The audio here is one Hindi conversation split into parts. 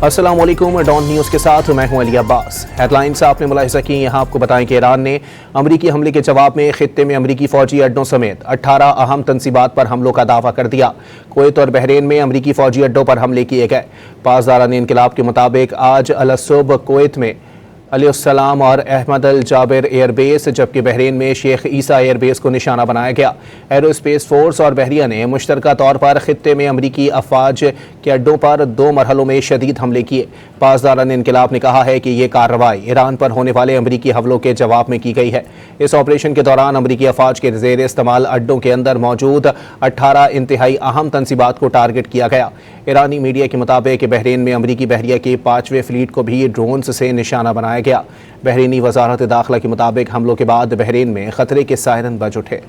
अस्सलाम वालेकुम। डॉन न्यूज़ के साथ मैं हूं अली अब्बास। हेडलाइंस आपने मुलाहिजा की। यहाँ आपको बताएं कि ईरान ने अमरीकी हमले के जवाब में खित्ते में अमरीकी फौजी अड्डों समेत 18 अहम तनसीबात पर हमलों का दावा कर दिया। कुवैत और बहरीन में अमरीकी फौजी अड्डों पर हमले किए गए। पासदारान इनकलाब के मुताबिक आज अलसुब कुवैत में अलीउस्सलाम और अहमद अल जाबिर एयरबेस जबकि बहरीन में शेख ईसा एयरबेस को निशाना बनाया गया। एरोस्पेस फोर्स और बहरिया ने मुश्तरका तौर पर खित्ते में अमरीकी अफवाज के अड्डों पर 2 मरहलों में शदीद हमले किए। पासदारान इनकलाब ने कहा है कि यह कार्रवाई ईरान पर होने वाले अमरीकी हमलों के जवाब में की गई है। इस ऑपरेशन के दौरान अमरीकी अफवाज के ज़ेर इस्तेमाल अड्डों के अंदर मौजूद 18 इंतहाई अहम तनसीबात को टारगेट किया गया। ईरानी मीडिया के मुताबिक बहरीन में अमरीकी बहरिया के 5वें फ्लीट को भी ड्रोन्स से निशाना बनाया गया। बहरीनी वजारत दाखिला के मुताबिक हमलों के बाद बहरीन में खतरे के सायरन बज उठे।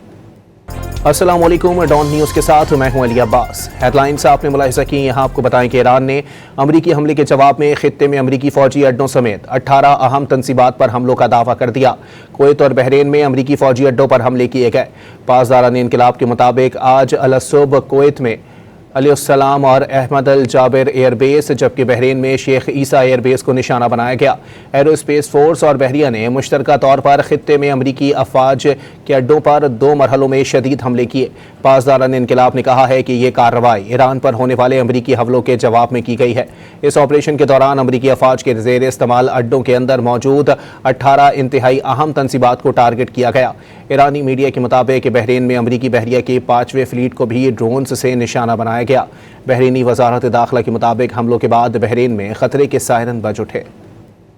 अस्सलाम वालेकुम। डॉन न्यूज़ के साथ मैं हूं अली अब्बास। हेडलाइंस आपने मुलाहिजा की। यहाँ आपको बताएं कि ईरान ने अमरीकी हमले के जवाब में खित्ते में अमरीकी फौजी अड्डों समेत 18 अहम तनसीबात पर हमलों का दावा कर दिया। कुवैत और बहरीन में अमरीकी फौजी अड्डों पर हमले किए गए। पासदारान इनकलाब के मुताबिक आज अलसुब कुवैत में अलीउस्सलाम और अहमद अल जाबिर एयरबेस जबकि बहरीन में शेख ईसा एयरबेस को निशाना बनाया गया। एरोस्पेस फोर्स और बहरिया ने मुश्तरका तौर पर खित्ते में अमरीकी अफवाज के अड्डों पर 2 मरहलों में शदीद हमले किए। पासदारान इनकलाब ने कहा है कि यह कार्रवाई ईरान पर होने वाले अमरीकी हमलों के जवाब में की गई है। इस ऑपरेशन के दौरान अमरीकी अफवाज के ज़ेर इस्तेमाल अड्डों के अंदर मौजूद 18 इंतहाई अहम तनसीबात को टारगेट किया गया। ईरानी मीडिया के मुताबिक बहरीन में अमरीकी बहरिया के 5वें फ्लीट को भी ड्रोन्स से निशाना बनाया गया। बहरीनी वजारत दाखिला के मुताबिक हमलों के बाद बहरीन में खतरे के सायरन बज उठे।